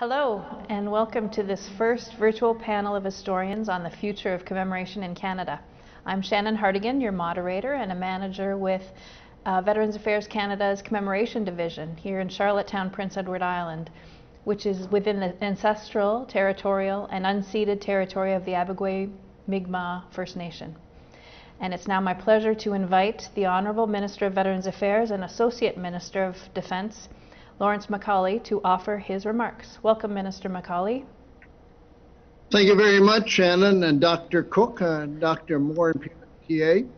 Hello, and welcome to this first virtual panel of historians on the future of commemoration in Canada. I'm Shannon Hartigan, your moderator and a manager with Veterans Affairs Canada's Commemoration Division here in Charlottetown, Prince Edward Island, which is within the ancestral, territorial, and unceded territory of the Abegway-Mi'kmaq First Nation. And it's now my pleasure to invite the Honourable Minister of Veterans Affairs and Associate Minister of Defence, Lawrence Macaulay, to offer his remarks. Welcome, Minister Macaulay. Thank you very much, Shannon and Dr. Cook and Dr. Morin-Pelletier.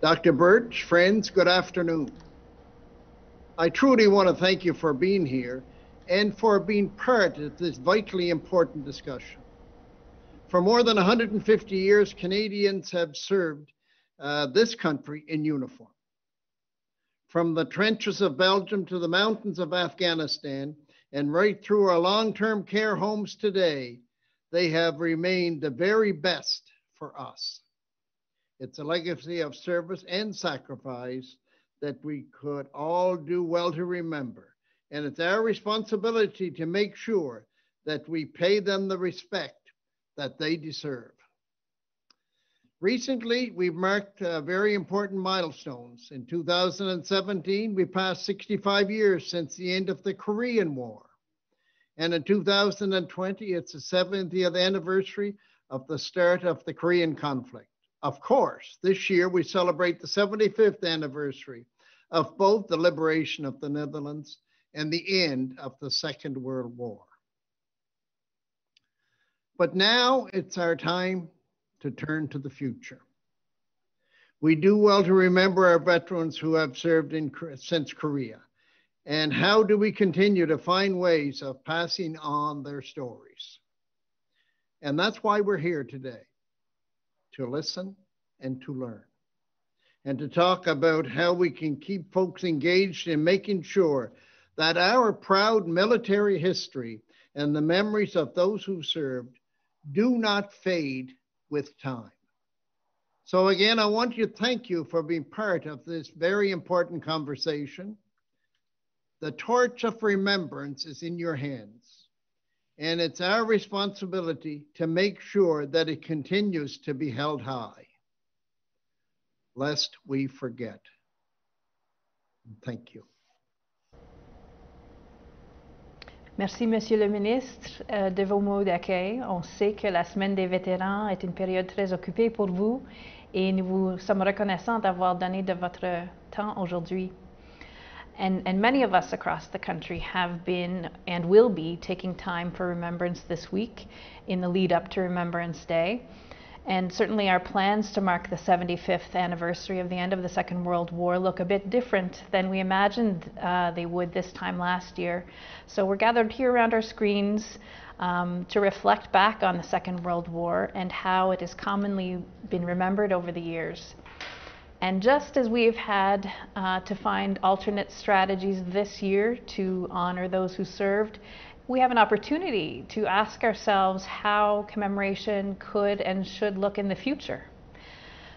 Dr. Burtch, friends, good afternoon. I truly want to thank you for being here and for being part of this vitally important discussion. For more than 150 years, Canadians have served this country in uniform. From the trenches of Belgium to the mountains of Afghanistan and right through our long-term care homes today, they have remained the very best for us. It's a legacy of service and sacrifice that we could all do well to remember. And it's our responsibility to make sure that we pay them the respect that they deserve. Recently, we've marked very important milestones. In 2017, we passed 65 years since the end of the Korean War. And in 2020, it's the 70th anniversary of the start of the Korean conflict. Of course, this year we celebrate the 75th anniversary of both the liberation of the Netherlands and the end of the Second World War. But now it's our time to turn to the future. We do well to remember our veterans who have served since Korea. And how do we continue to find ways of passing on their stories? And that's why we're here today, to listen and to learn, and to talk about how we can keep folks engaged in making sure that our proud military history and the memories of those who served do not fade with time. So again, I want to thank you for being part of this very important conversation. The torch of remembrance is in your hands, and it's our responsibility to make sure that it continues to be held high, lest we forget. Thank you. Merci, Monsieur le Ministre, de vos mots d'accueil. On sait que la Semaine des vétérans est une période très occupée pour vous et nous vous sommes reconnaissants d'avoir donné de votre temps aujourd'hui. And many of us across the country have been and will be taking time for remembrance this week in the lead up to Remembrance Day. And certainly our plans to mark the 75th anniversary of the end of the Second World War look a bit different than we imagined they would this time last year. So we're gathered here around our screens to reflect back on the Second World War and how it has commonly been remembered over the years. And just as we've had to find alternate strategies this year to honor those who served, we have an opportunity to ask ourselves how commemoration could and should look in the future.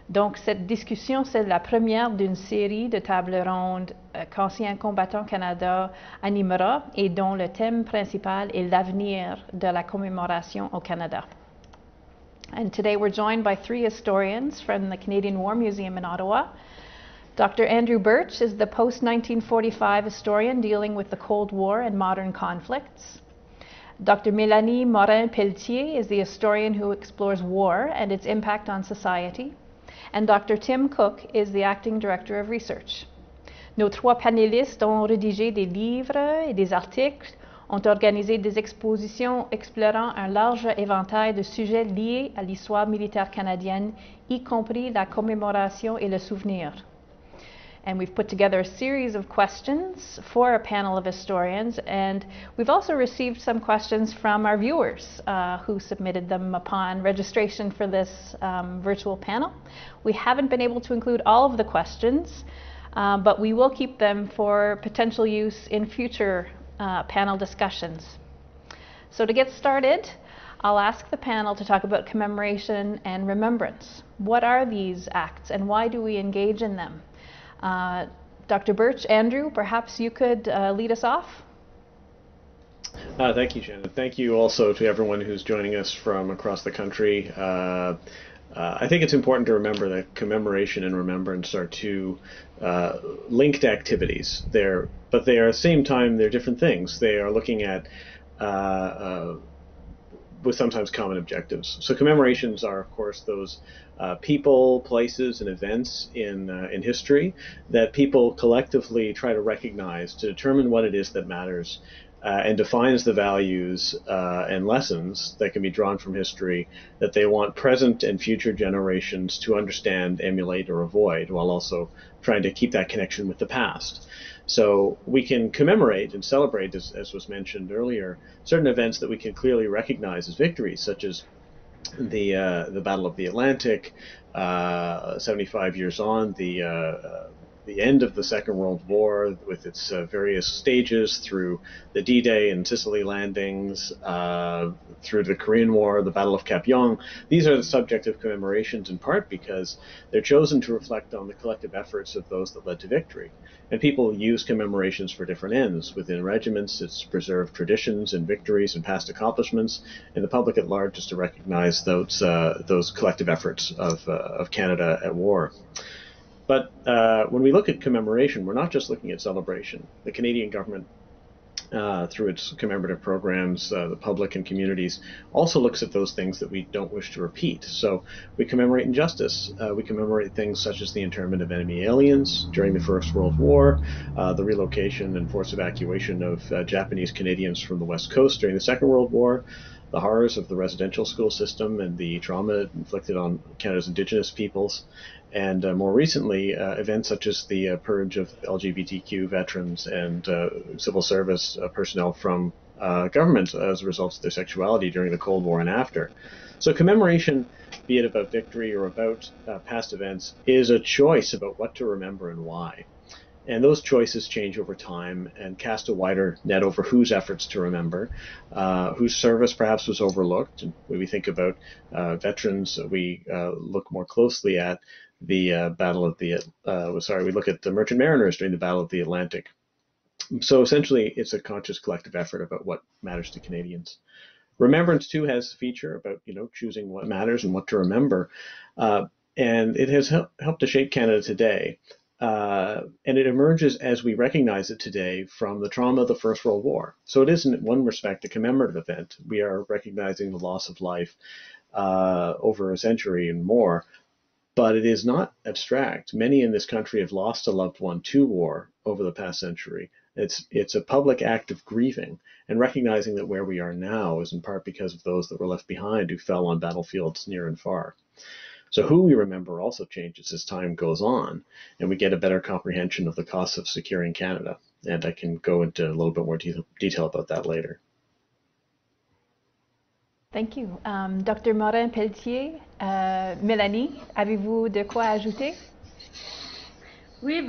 Donc cette discussion, c'est la première d'une série de tables rondes qu'Anciens combattants Canada animera et dont le thème principal est l'avenir de la commémoration au Canada. And today we're joined by three historians from the Canadian War Museum in Ottawa. Dr. Andrew Burtch is the post-1945 historian dealing with the Cold War and modern conflicts. Dr. Mélanie Morin-Pelletier is the historian who explores war and its impact on society. And Dr. Tim Cook is the acting director of research. Nos trois panélistes ont rédigé des livres et des articles, ont organisé des expositions explorant un large éventail de sujets liés à l'histoire militaire canadienne, y compris la commémoration et le souvenir. And we've put together a series of questions for a panel of historians, and we've also received some questions from our viewers who submitted them upon registration for this virtual panel. We haven't been able to include all of the questions, but we will keep them for potential use in future panel discussions. So to get started, I'll ask the panel to talk about commemoration and remembrance. What are these acts and why do we engage in them? Dr. Burtch, Andrew, perhaps you could lead us off? Thank you, Shannon. Thank you also to everyone who's joining us from across the country. I think it's important to remember that commemoration and remembrance are two linked activities. But they are at the same time, they're different things. They are looking at with sometimes common objectives. So commemorations are, of course, those people, places, and events in history that people collectively try to recognize to determine what it is that matters and defines the values and lessons that can be drawn from history that they want present and future generations to understand, emulate, or avoid, while also trying to keep that connection with the past. So we can commemorate and celebrate, as was mentioned earlier, certain events that we can clearly recognize as victories, such as the Battle of the Atlantic, 75 years on, the end of the Second World War with its various stages through the D-Day and Sicily landings, through the Korean War, the Battle of Kapyong. These are the subject of commemorations in part because they're chosen to reflect on the collective efforts of those that led to victory. And people use commemorations for different ends. Within regiments, it's to preserve traditions and victories and past accomplishments, and the public at large is to recognize those collective efforts of Canada at war. But when we look at commemoration, we're not just looking at celebration. The Canadian government, through its commemorative programs, the public and communities, also looks at those things that we don't wish to repeat. So we commemorate injustice. We commemorate things such as the internment of enemy aliens during the First World War, the relocation and forced evacuation of Japanese Canadians from the West Coast during the Second World War, the horrors of the residential school system and the trauma inflicted on Canada's Indigenous peoples, and more recently, events such as the purge of LGBTQ veterans and civil service personnel from government as a result of their sexuality during the Cold War and after. So commemoration, be it about victory or about past events, is a choice about what to remember and why. And those choices change over time and cast a wider net over whose efforts to remember, whose service perhaps was overlooked. And when we think about veterans, we look more closely at the we look at the merchant mariners during the Battle of the Atlantic. So essentially, it's a conscious collective effort about what matters to Canadians. Remembrance, too, has a feature about, choosing what matters and what to remember. And it has helped to shape Canada today. And it emerges as we recognize it today from the trauma of the First World War. So it is, in one respect, a commemorative event. We are recognizing the loss of life over a century and more. But it is not abstract. Many in this country have lost a loved one to war over the past century. It's a public act of grieving and recognizing that where we are now is in part because of those that were left behind who fell on battlefields near and far. So who we remember also changes as time goes on, and we get a better comprehension of the costs of securing Canada. And I can go into a little bit more detail about that later. Thank you. Dr Morin-Pelletier, Mélanie, avez-vous de quoi ajouter? Oui,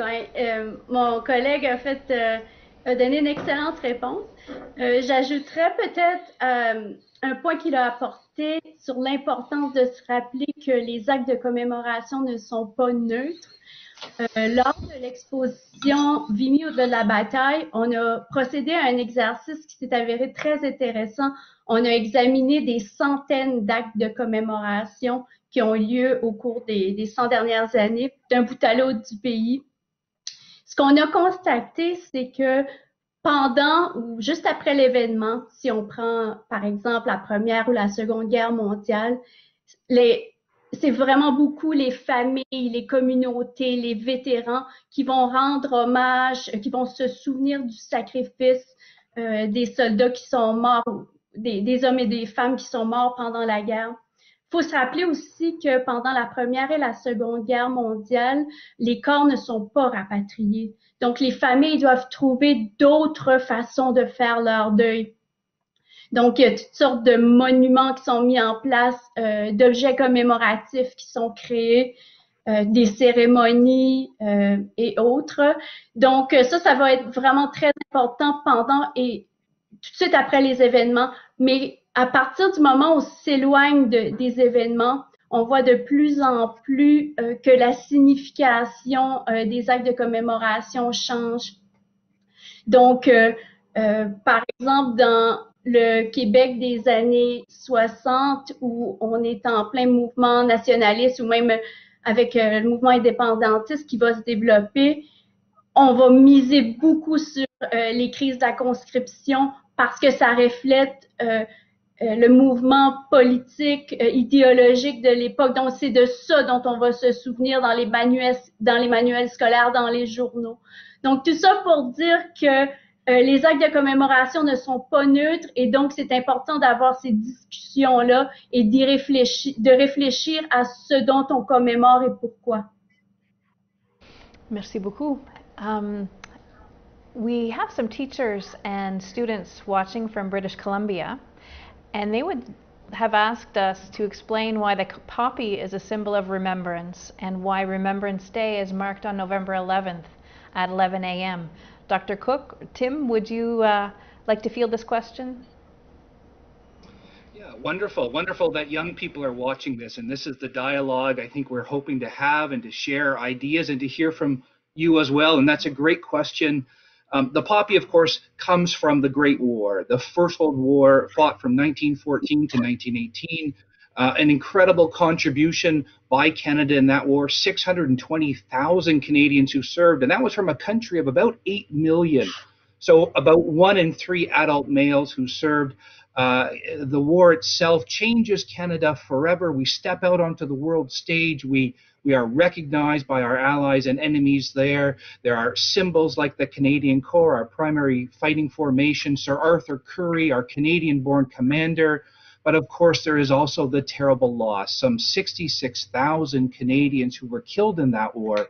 mon collègue a donné une excellente réponse. J'ajouterais peut-être un point qu'il a apporté sur l'importance de se rappeler que les actes de commémoration ne sont pas neutres. Lors de l'exposition Vimy au-delà de la bataille, on a procédé à un exercice qui s'est avéré très intéressant. On a examiné des centaines d'actes de commémoration qui ont lieu au cours des 100 dernières années, d'un bout à l'autre du pays. Ce qu'on a constaté, c'est que pendant ou juste après l'événement, si on prend par exemple la Première ou la Seconde Guerre mondiale, c'est vraiment beaucoup les familles, les communautés, les vétérans qui vont rendre hommage, qui vont se souvenir du sacrifice des soldats qui sont morts, des hommes et des femmes qui sont morts pendant la guerre. Il faut se rappeler aussi que pendant la Première et la Seconde Guerre mondiale, les corps ne sont pas rapatriés. Donc, les familles doivent trouver d'autres façons de faire leur deuil. Donc, il y a toutes sortes de monuments qui sont mis en place, d'objets commémoratifs qui sont créés, des cérémonies et autres. Donc, ça va être vraiment très important pendant et tout de suite après les événements. Mais à partir du moment où on s'éloigne des événements, on voit de plus en plus que la signification des actes de commémoration change. Donc, par exemple, dans le Québec des années 60 où on est en plein mouvement nationaliste ou même avec le mouvement indépendantiste qui va se développer, on va miser beaucoup sur les crises de la conscription parce que ça reflète le mouvement politique, idéologique de l'époque. Donc, c'est de ça dont on va se souvenir dans les manuels scolaires, dans les journaux. Donc, tout ça pour dire que les actes de commémoration ne sont pas neutres et donc c'est important d'avoir ces discussions-là et de réfléchir à ce dont on commémore et pourquoi. Merci beaucoup. We have some teachers and students watching from British Columbia, and they would have asked us to explain why the poppy is a symbol of remembrance and why Remembrance Day is marked on November 11th at 11 a.m. Dr. Cook, Tim, would you like to field this question? Yeah, wonderful. Wonderful that young people are watching this, and this is the dialogue I think we're hoping to have and to share ideas and to hear from you as well, and that's a great question. The poppy, of course, comes from the Great War, the First World War fought from 1914 to 1918. An incredible contribution by Canada in that war, 620,000 Canadians who served, and that was from a country of about 8 million. So about 1 in 3 adult males who served. The war itself changes Canada forever. We step out onto the world stage. We are recognized by our allies and enemies there. There are symbols like the Canadian Corps, our primary fighting formation, Sir Arthur Currie, our Canadian-born commander. But of course, there is also the terrible loss, some 66,000 Canadians who were killed in that war.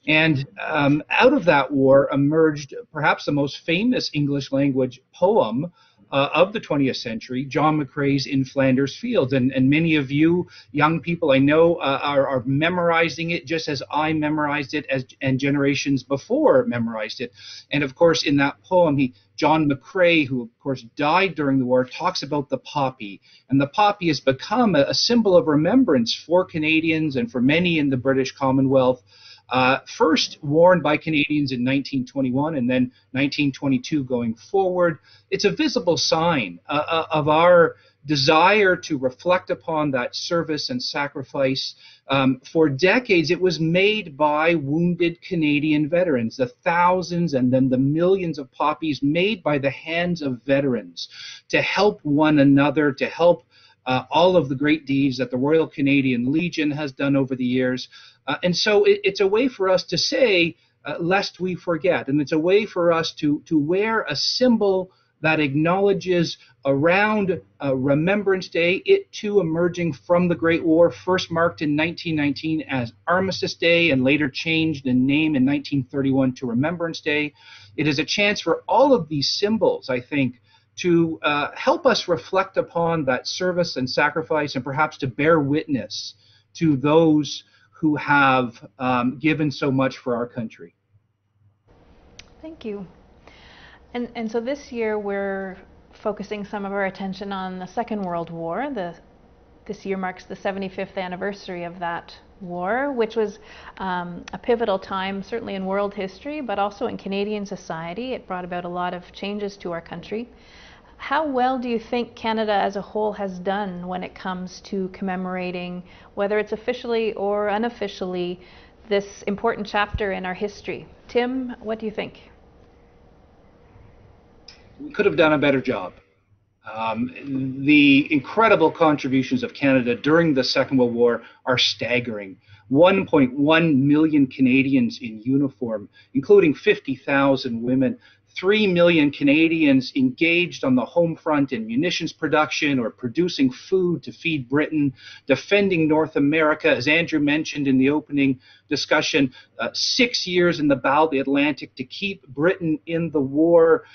And out of that war emerged perhaps the most famous English language poem of the 20th century, John McCrae's In Flanders Fields. And many of you young people I know are memorizing it just as I memorized it and generations before memorized it. And of course, in that poem, John McCrae, who of course died during the war, talks about the poppy. And the poppy has become a symbol of remembrance for Canadians and for many in the British Commonwealth. First worn by Canadians in 1921 and then 1922 going forward. It's a visible sign of our desire to reflect upon that service and sacrifice. For decades, it was made by wounded Canadian veterans, the thousands and then the millions of poppies made by the hands of veterans to help one another, to help all of the great deeds that the Royal Canadian Legion has done over the years. And so it's a way for us to say, lest we forget. And it's a way for us to wear a symbol that acknowledges around Remembrance Day, it too emerging from the Great War, first marked in 1919 as Armistice Day and later changed in name in 1931 to Remembrance Day. It is a chance for all of these symbols, I think, to help us reflect upon that service and sacrifice and perhaps to bear witness to those who have given so much for our country. Thank you. And so this year we're focusing some of our attention on the Second World War. This year marks the 75th anniversary of that war, which was a pivotal time certainly in world history, but also in Canadian society. It brought about a lot of changes to our country. How well do you think Canada as a whole has done when it comes to commemorating, whether it's officially or unofficially, this important chapter in our history? Tim, what do you think? We could have done a better job. The incredible contributions of Canada during the Second World War are staggering. 1.1 million Canadians in uniform, including 50,000 women. 3 million Canadians engaged on the home front in munitions production or producing food to feed Britain, defending North America, as Andrew mentioned in the opening discussion, 6 years in the Battle of the Atlantic to keep Britain in the war,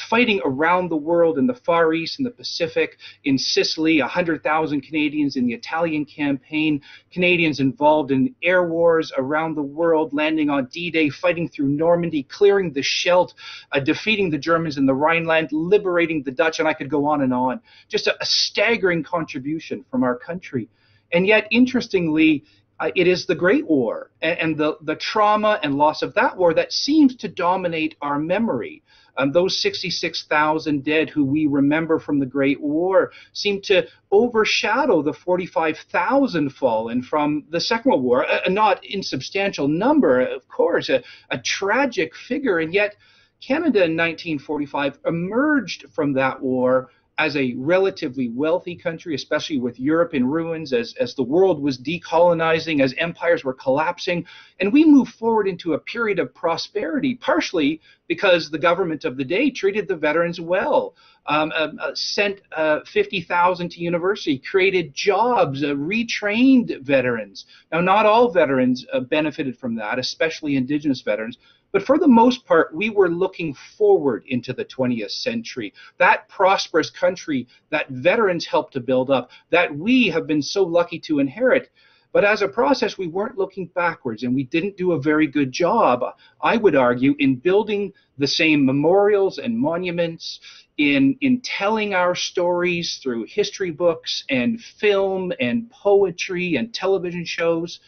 fighting around the world in the Far East and the Pacific, in Sicily, 100,000 Canadians in the Italian campaign, Canadians involved in air wars around the world, landing on D-Day, fighting through Normandy, clearing the Scheldt, defeating the Germans in the Rhineland, liberating the Dutch, and I could go on and on. Just a staggering contribution from our country. And yet, interestingly, it is the Great War and the trauma and loss of that war that seems to dominate our memory. Those 66,000 dead who we remember from the Great War seem to overshadow the 45,000 fallen from the Second World War. A not insubstantial number, of course, a tragic figure, and yet Canada in 1945 emerged from that war as a relatively wealthy country, especially with Europe in ruins, as the world was decolonizing, as empires were collapsing. And we moved forward into a period of prosperity, partially because the government of the day treated the veterans well, sent 50,000 to university, created jobs, retrained veterans. Now, not all veterans benefited from that, especially Indigenous veterans. But for the most part, we were looking forward into the 20th century, that prosperous country that veterans helped to build up, that we have been so lucky to inherit. But as a process, we weren't looking backwards, and we didn't do a very good job, I would argue, in building the same memorials and monuments, in telling our stories through history books and film and poetry and television shows.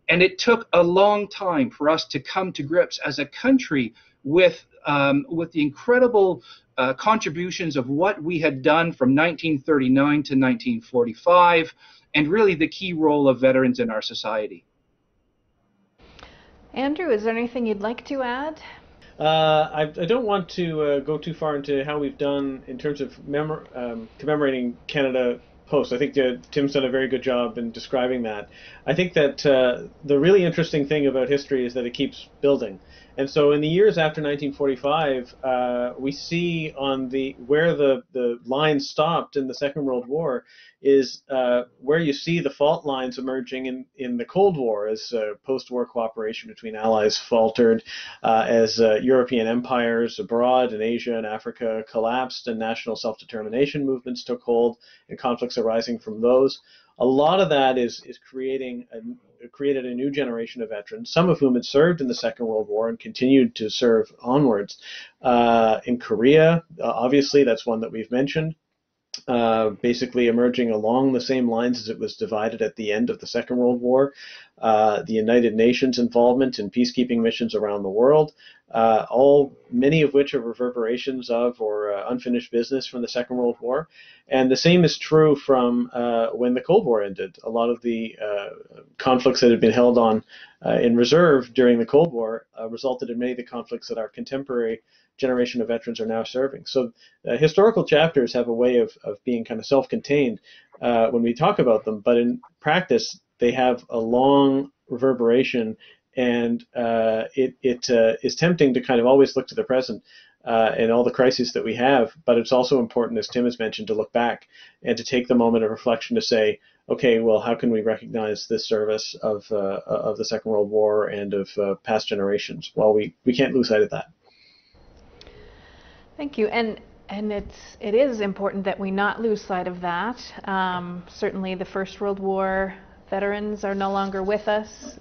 And it took a long time for us to come to grips as a country with the incredible contributions of what we had done from 1939 to 1945, and really the key role of veterans in our society. Andrew, is there anything you'd like to add? I don't want to go too far into how we've done in terms of commemorating Canada Post. I think Tim's done a very good job in describing that. I think that the really interesting thing about history is that it keeps building. And so in the years after 1945, we see on where the line stopped in the Second World War is where you see the fault lines emerging in the Cold War as post-war cooperation between allies faltered, as European empires abroad in Asia and Africa collapsed and national self-determination movements took hold and conflicts arising from those. A lot of that is created a new generation of veterans, some of whom had served in the Second World War and continued to serve onwards. In Korea, obviously, that's one that we've mentioned, basically emerging along the same lines as it was divided at the end of the Second World War. The United Nations involvement in peacekeeping missions around the world, many of which are reverberations of or unfinished business from the Second World War. And the same is true from when the Cold War ended. A lot of the conflicts that had been held on in reserve during the Cold War resulted in many of the conflicts that our contemporary generation of veterans are now serving. So historical chapters have a way of being kind of self-contained when we talk about them, but in practice, they have a long reverberation, and it is tempting to kind of always look to the present and all the crises that we have, but it's also important, as Tim has mentioned, to look back and to take the moment of reflection to say, okay, well, how can we recognize this service of the Second World War and of past generations? Well, we can't lose sight of that. Thank you. And it is important that we not lose sight of that. Certainly the First World War veterans are no longer with us.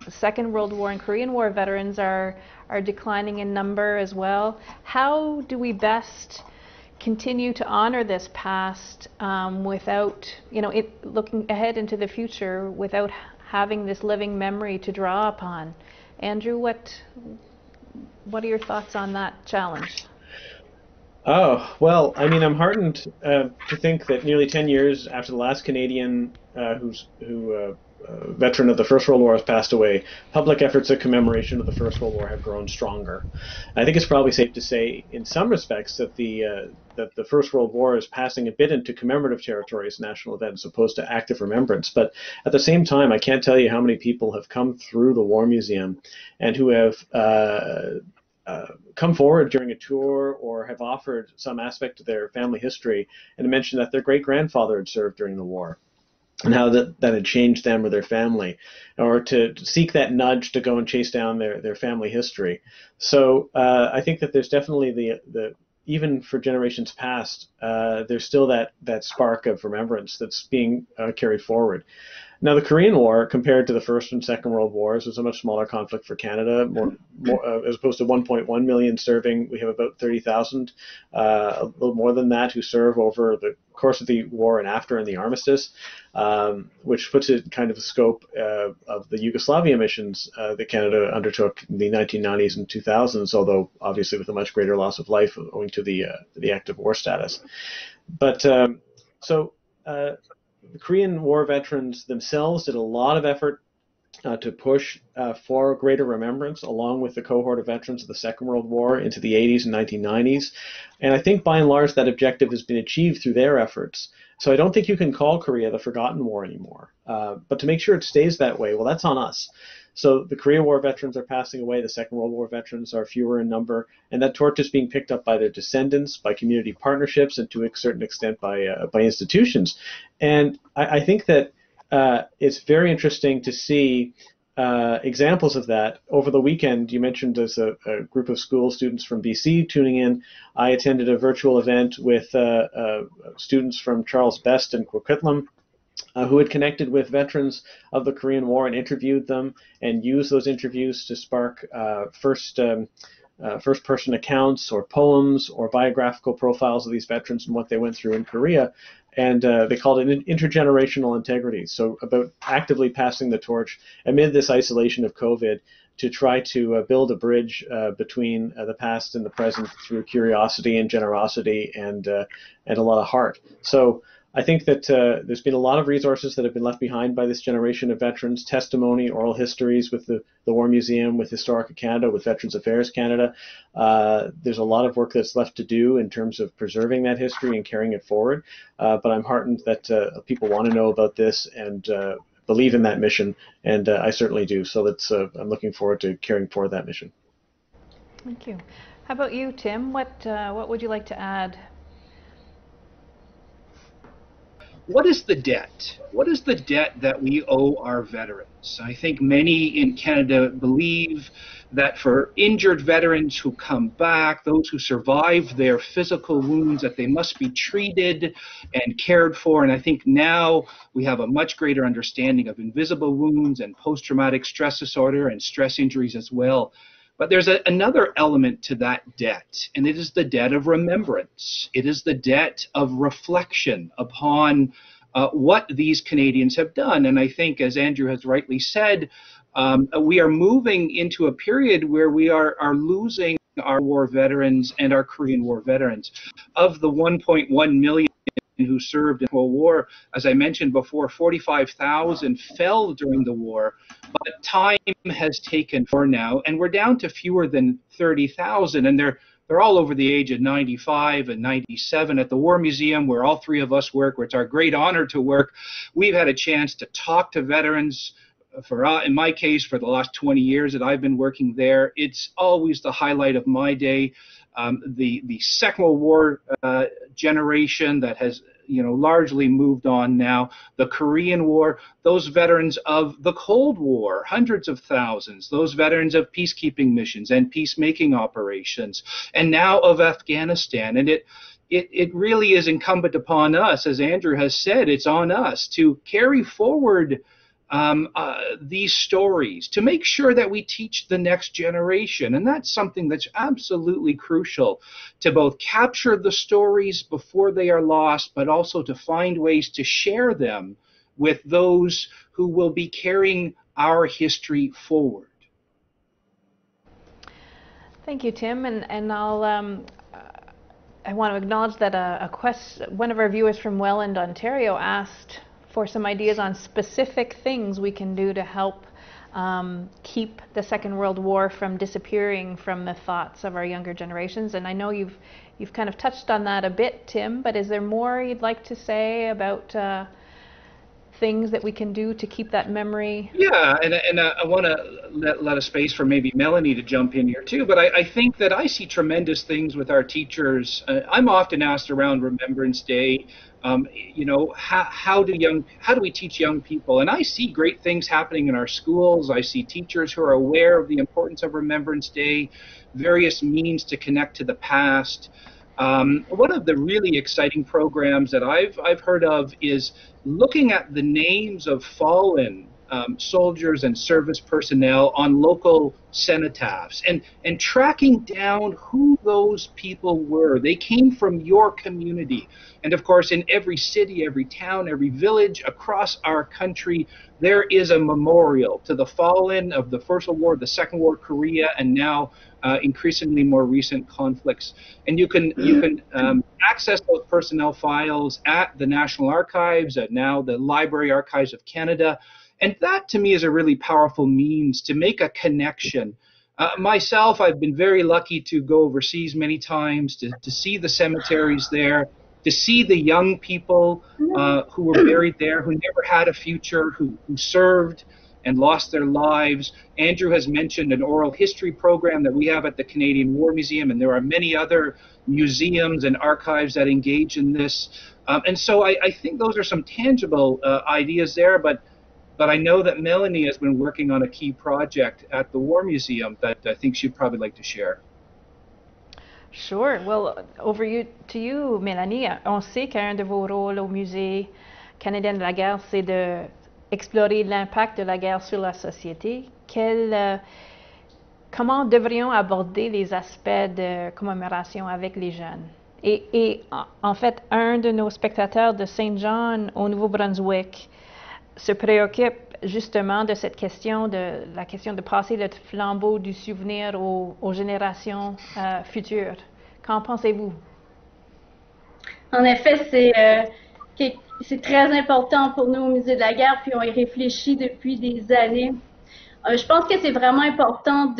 The Second World War and Korean War veterans are declining in number as well. How do we best continue to honor this past without, looking ahead into the future without having this living memory to draw upon? Andrew, what are your thoughts on that challenge? Oh, well, I mean, I'm heartened to think that nearly 10 years after the last Canadian veteran of the First World War has passed away, public efforts at commemoration of the First World War have grown stronger. I think it's probably safe to say, in some respects, that the First World War is passing a bit into commemorative territory as national event as opposed to active remembrance. But at the same time, I can't tell you how many people have come through the War Museum and who have come forward during a tour or have offered some aspect of their family history and to mention that their great-grandfather had served during the war and how that had changed them or their family, or to seek that nudge to go and chase down their family history. So I think that there's definitely the even for generations past, there's still that spark of remembrance that's being carried forward. Now, the Korean War, compared to the First and Second World Wars, was a much smaller conflict for Canada. As opposed to 1.1 million serving, we have about 30,000, a little more than that, who serve over the course of the war and after in the armistice, which puts it kind of the scope of the Yugoslavia missions that Canada undertook in the 1990s and 2000s, although obviously with a much greater loss of life owing to the active war status. But the Korean War veterans themselves did a lot of effort to push for greater remembrance, along with the cohort of veterans of the Second World War into the 80s and 1990s. And I think by and large that objective has been achieved through their efforts. So I don't think you can call Korea the forgotten war anymore. But to make sure it stays that way, well, that's on us. So the Korean War veterans are passing away, the Second World War veterans are fewer in number, and that torch is being picked up by their descendants, by community partnerships, and to a certain extent by institutions. And I think that it's very interesting to see examples of that. Over the weekend, you mentioned there's a group of school students from BC tuning in. I attended a virtual event with students from Charles Best and Coquitlam, who had connected with veterans of the Korean War and interviewed them and used those interviews to spark first-person accounts or poems or biographical profiles of these veterans and what they went through in Korea. And they called it intergenerational integrity, so about actively passing the torch amid this isolation of COVID to try to build a bridge between the past and the present through curiosity and generosity and a lot of heart. So I think that there's been a lot of resources that have been left behind by this generation of veterans, testimony, oral histories with the War Museum, with Historic Canada, with Veterans Affairs Canada. There's a lot of work that's left to do in terms of preserving that history and carrying it forward. But I'm heartened that people want to know about this and believe in that mission, and I certainly do. So that's I'm looking forward to carrying forward that mission. Thank you. How about you, Tim? What would you like to add? What is the debt? What is the debt that we owe our veterans? I think many in Canada believe that for injured veterans who come back, those who survive their physical wounds, that they must be treated and cared for. And I think now we have a much greater understanding of invisible wounds and post-traumatic stress disorder and stress injuries as well. But there's another element to that debt, and it is the debt of remembrance. It is the debt of reflection upon what these Canadians have done. And I think, as Andrew has rightly said, we are moving into a period where we are losing our war veterans and our Korean War veterans. Of the 1.1 million who served in the war, as I mentioned before, 45,000 fell during the war, but time has taken for now, and we're down to fewer than 30,000, and they're all over the age of 95 and 97. At the War Museum, where all three of us work, where it's our great honor to work, we've had a chance to talk to veterans. In my case, for the last 20 years that I've been working there, it's always the highlight of my day. The Second World War generation that has largely moved on now, the Korean War, those veterans of the Cold War, hundreds of thousands, those veterans of peacekeeping missions and peacemaking operations, and now of Afghanistan. And it really is incumbent upon us, as Andrew has said, it's on us to carry forward these stories, to make sure that we teach the next generation. And that's something that's absolutely crucial, to both capture the stories before they are lost, but also to find ways to share them with those who will be carrying our history forward. Thank you, Tim. And I want to acknowledge that one of our viewers from Welland, Ontario, asked for some ideas on specific things we can do to help keep the Second World War from disappearing from the thoughts of our younger generations. And I know you've kind of touched on that a bit, Tim, but is there more you'd like to say about things that we can do to keep that memory? Yeah, and I want to let a space for maybe Melanie to jump in here too, but I think that I see tremendous things with our teachers. I'm often asked around Remembrance Day, how do we teach young people? And I see great things happening in our schools. I see teachers who are aware of the importance of Remembrance Day, various means to connect to the past. One of the really exciting programs that I've heard of is looking at the names of fallen soldiers and service personnel on local cenotaphs and tracking down who those people were. They came from your community. And of course, in every city, every town, every village across our country, there is a memorial to the fallen of the First World War, the Second World War, Korea, and now increasingly more recent conflicts. And you can access those personnel files at the National Archives, now the Library Archives of Canada. And that, to me, is a really powerful means to make a connection. Myself, I've been very lucky to go overseas many times to see the cemeteries there, to see the young people who were buried there, who never had a future, who served and lost their lives. Andrew has mentioned an oral history program that we have at the Canadian War Museum, and there are many other museums and archives that engage in this. And so I think those are some tangible ideas there, but I know that Melanie has been working on a key project at the War Museum that I think she'd probably like to share. Sure. Well, to you, Mélanie. On sait qu'un de vos rôles au Musée canadien de la guerre, c'est d'explorer l'impact de la guerre sur la société. Comment devrions aborder les aspects de commémoration avec les jeunes? Et en fait, un de nos spectateurs de Saint John au Nouveau-Brunswick se préoccupe justement de cette question, de la question de passer le flambeau du souvenir aux générations futures. Qu'en pensez-vous? En effet, c'est très important pour nous au Musée de la guerre, puis on y réfléchit depuis des années. Je pense que c'est vraiment important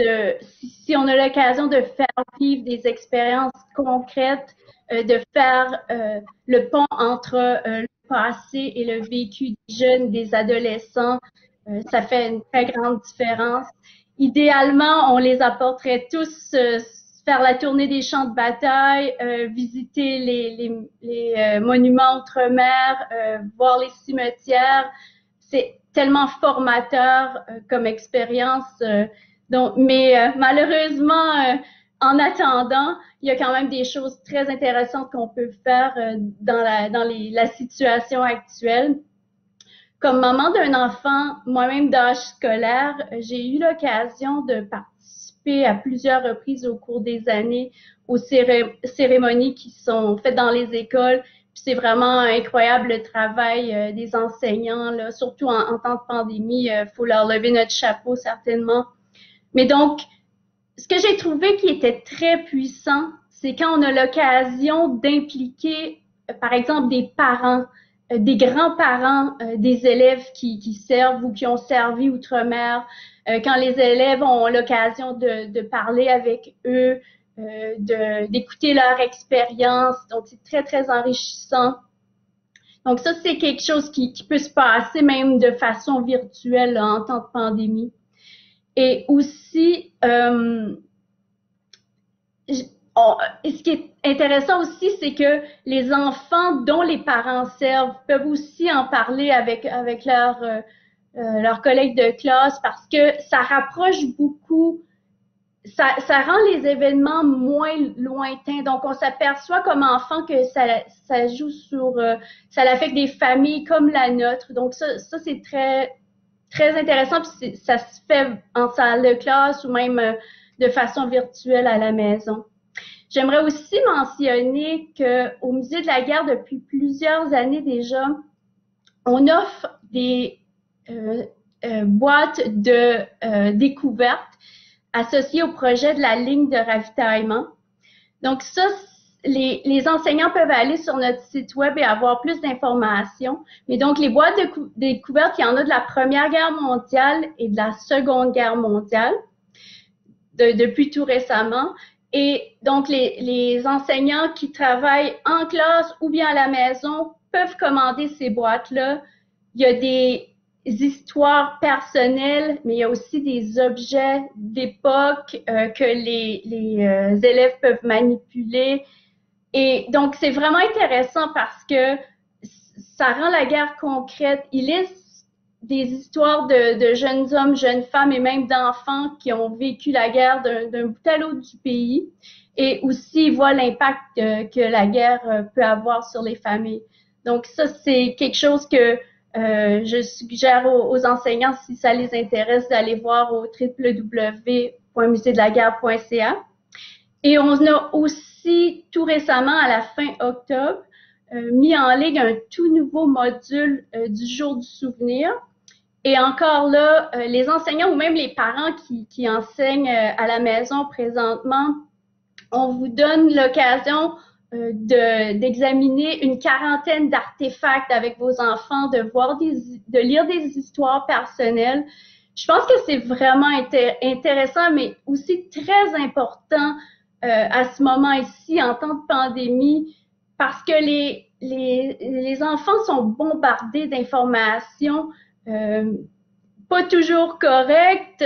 si on a l'occasion de faire vivre des expériences concrètes, de faire le pont entre le passé et le vécu des jeunes, des adolescents, ça fait une très grande différence. Idéalement, on les apporterait tous faire la tournée des champs de bataille, visiter les monuments outre-mer, voir les cimetières. C'est tellement formateur comme expérience. Mais malheureusement, en attendant, il y a quand même des choses très intéressantes qu'on peut faire dans la situation actuelle. Comme maman d'un enfant, moi-même d'âge scolaire, j'ai eu l'occasion de participer à plusieurs reprises au cours des années aux cérémonies qui sont faites dans les écoles. C'est vraiment incroyable le travail des enseignants, là, surtout en temps de pandémie. Faut leur lever notre chapeau certainement. Mais donc, ce que j'ai trouvé qui était très puissant, c'est quand on a l'occasion d'impliquer, par exemple, des parents, des grands-parents des élèves qui servent ou qui ont servi outre-mer, quand les élèves ont l'occasion de parler avec eux, d'écouter leur expérience. Donc, c'est très, très enrichissant. Donc, ça, c'est quelque chose qui peut se passer même de façon virtuelle là, en temps de pandémie. Et aussi, ce qui est intéressant aussi, c'est que les enfants dont les parents servent peuvent aussi en parler avec leurs collègues de classe parce que ça rapproche beaucoup, ça rend les événements moins lointains. Donc, on s'aperçoit comme enfant que ça joue ça affecte des familles comme la nôtre. Donc, ça c'est très, très intéressant. Puis ça se fait en salle de classe ou même de façon virtuelle à la maison. J'aimerais aussi mentionner qu'au Musée de la guerre, depuis plusieurs années déjà, on offre des boîtes de découvertes associées au projet de la ligne de ravitaillement. Donc ça, les enseignants peuvent aller sur notre site web et avoir plus d'informations. Mais donc, les boîtes de découvertes, il y en a de la Première Guerre mondiale et de la Seconde Guerre mondiale, depuis tout récemment. Et donc, les enseignants qui travaillent en classe ou bien à la maison peuvent commander ces boîtes-là. Il y a des histoires personnelles, mais il y a aussi des objets d'époque que les élèves peuvent manipuler. Et donc, c'est vraiment intéressant parce que ça rend la guerre concrète. Il est des histoires de jeunes hommes, jeunes femmes et même d'enfants qui ont vécu la guerre d'un bout à l'autre du pays. Et aussi, ils voient l'impact que la guerre peut avoir sur les familles. Donc ça, c'est quelque chose que je suggère aux enseignants, si ça les intéresse, d'aller voir au www.museedelaguerre.ca. Et on a aussi, tout récemment, à la fin octobre, mis en ligne un tout nouveau module du jour du souvenir. Et encore là, les enseignants ou même les parents qui enseignent à la maison présentement, on vous donne l'occasion d'examiner une quarantaine d'artefacts avec vos enfants, de lire des histoires personnelles. Je pense que c'est vraiment intéressant, mais aussi très important à ce moment ici, en temps de pandémie, parce que les enfants sont bombardés d'informations pas toujours correctes.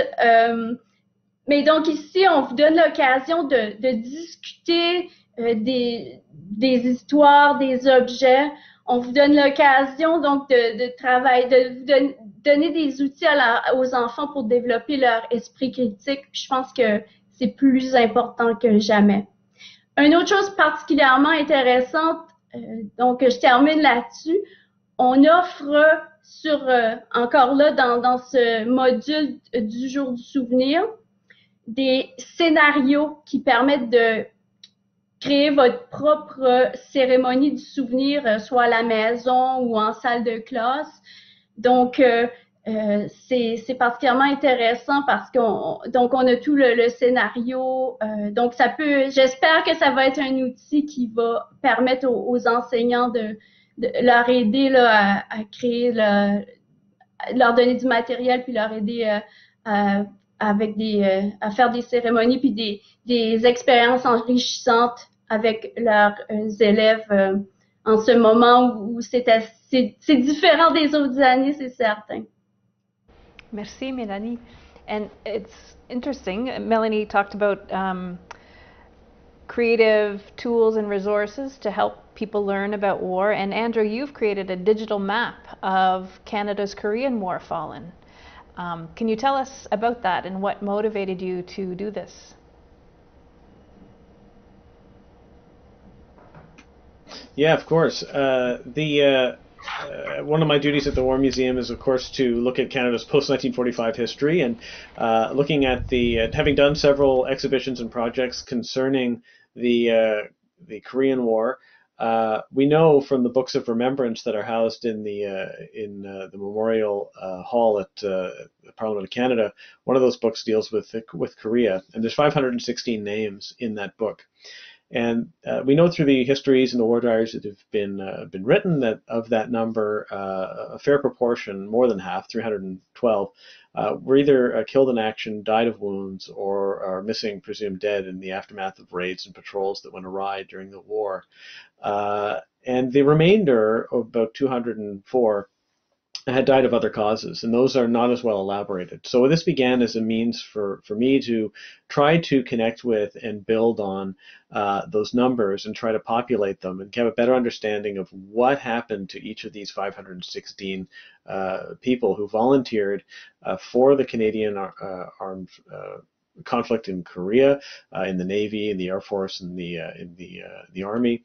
Mais donc ici, on vous donne l'occasion de discuter des histoires, des objets. On vous donne l'occasion donc de travailler, de vous donner des outils aux enfants pour développer leur esprit critique. Je pense que c'est plus important que jamais. Une autre chose particulièrement intéressante, donc je termine là-dessus, on offre encore là dans ce module du jour du souvenir, des scénarios qui permettent de créer votre propre cérémonie du souvenir, soit à la maison ou en salle de classe. Donc, c'est particulièrement intéressant parce qu'on a tout le scénario. Donc, j'espère que ça va être un outil qui va permettre aux enseignants de leur aider là, à créer, leur donner du matériel puis leur aider à faire des cérémonies puis des expériences enrichissantes avec leurs élèves en ce moment où c'est différent des autres années, c'est certain. Merci, Mélanie. And it's interesting, Mélanie talked about creative tools and resources to help people learn about war. And Andrew, you've created a digital map of Canada's Korean War fallen. Can you tell us about that and what motivated you to do this? Yeah, of course. One of my duties at the War Museum is, of course, to look at Canada's post-1945 history, and looking at having done several exhibitions and projects concerning the Korean War. We know from the books of remembrance that are housed in the Memorial Hall at the Parliament of Canada. One of those books deals with Korea, and there's 516 names in that book. And we know through the histories and the war diaries that have been written that of that number, a fair proportion, more than half, 312, were either killed in action, died of wounds, or are missing, presumed dead in the aftermath of raids and patrols that went awry during the war. And the remainder, about 204, had died of other causes, and those are not as well elaborated. So this began as a means for me to try to connect with and build on those numbers and try to populate them and have a better understanding of what happened to each of these 516 people who volunteered for the Canadian armed conflict in Korea, in the Navy, in the Air Force, in the Army.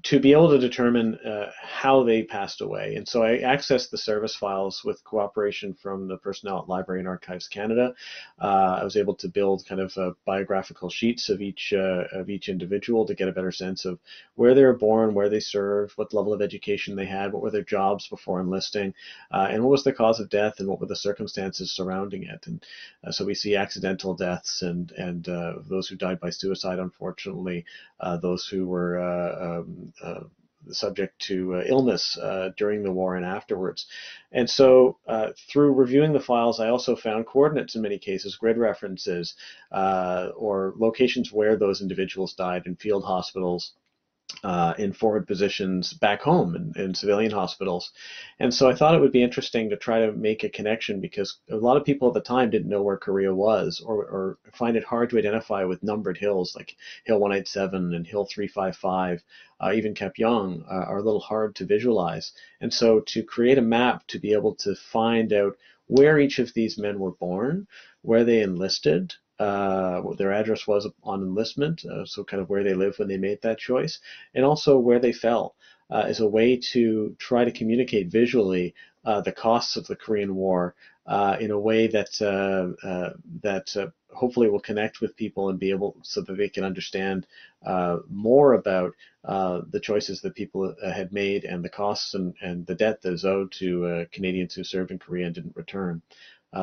To be able to determine how they passed away. And so I accessed the service files with cooperation from the personnel at Library and Archives Canada. I was able to build kind of biographical sheets of each individual to get a better sense of where they were born, where they served, what level of education they had, what were their jobs before enlisting, and what was the cause of death and what were the circumstances surrounding it. And so we see accidental deaths and those who died by suicide, unfortunately, those who were subject to illness during the war and afterwards. And so through reviewing the files, I also found coordinates in many cases, grid references, or locations where those individuals died in field hospitals, in forward positions back home in civilian hospitals. And so I thought it would be interesting to try to make a connection, because a lot of people at the time didn't know where Korea was, or find it hard to identify with numbered hills like Hill 187 and Hill 355, even Kapyong are a little hard to visualize. And so to create a map to be able to find out where each of these men were born, where they enlisted, what their address was on enlistment, so kind of where they lived when they made that choice, and also where they fell, is a way to try to communicate visually the costs of the Korean War in a way that hopefully will connect with people and be able, so that they can understand more about the choices that people had made, and the costs and the debt that is owed to Canadians who served in Korea and didn't return.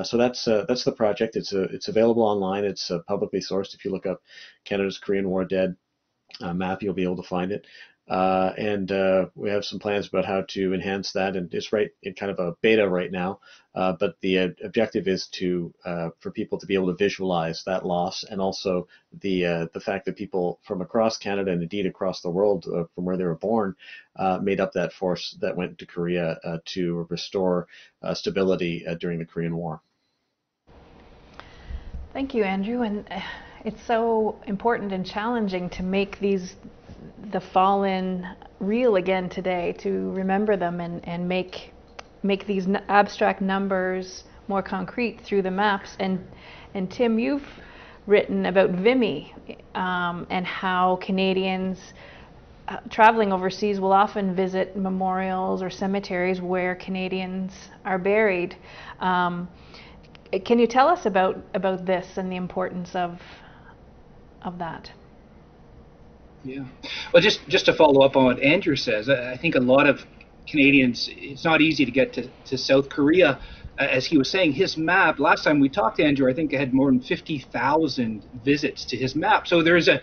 So that's the project. It's available online. It's publicly sourced. If you look up Canada's Korean War Dead map, you'll be able to find it. And we have some plans about how to enhance that, and it's right in kind of a beta right now. But the objective is for people to be able to visualize that loss, and also the fact that people from across Canada, and indeed across the world from where they were born, made up that force that went to Korea to restore stability during the Korean War. Thank you, Andrew. And it's so important and challenging to make the fallen real again today, to remember them and make these abstract numbers more concrete through the maps. And Tim, you've written about Vimy and how Canadians traveling overseas will often visit memorials or cemeteries where Canadians are buried. Can you tell us about this and the importance of that? Yeah. Well, just to follow up on what Andrew says, I think a lot of Canadians, it's not easy to get to South Korea. As he was saying, his map, last time we talked to Andrew, I think it had more than 50,000 visits to his map. So there is a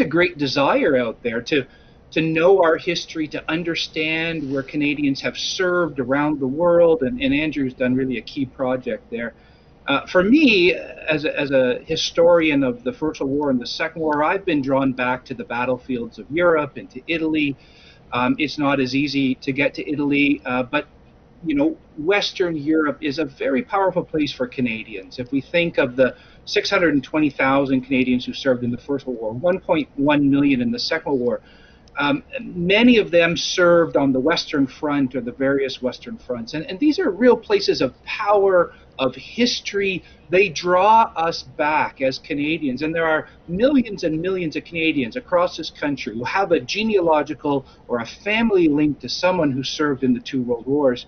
great desire out there to know our history, to understand where Canadians have served around the world, and Andrew's done really a key project there. For me, as a historian of the First World War and the Second War, I've been drawn back to the battlefields of Europe and to Italy. It's not as easy to get to Italy, but Western Europe is a very powerful place for Canadians. If we think of the 620,000 Canadians who served in the First World War, 1.1 million in the Second World War, many of them served on the Western Front or the various Western fronts. And these are real places of power, of history. They draw us back as Canadians. And there are millions and millions of Canadians across this country who have a genealogical or a family link to someone who served in the two world wars.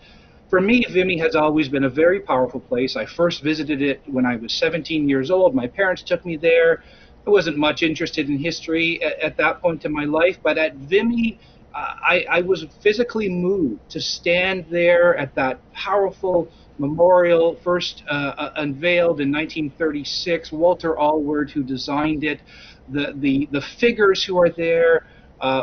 For me, Vimy has always been a very powerful place. I first visited it when I was 17 years old. My parents took me there. I wasn't much interested in history at that point in my life, but at Vimy, I was physically moved to stand there at that powerful memorial, first unveiled in 1936. Walter Allward, who designed it, the figures who are there,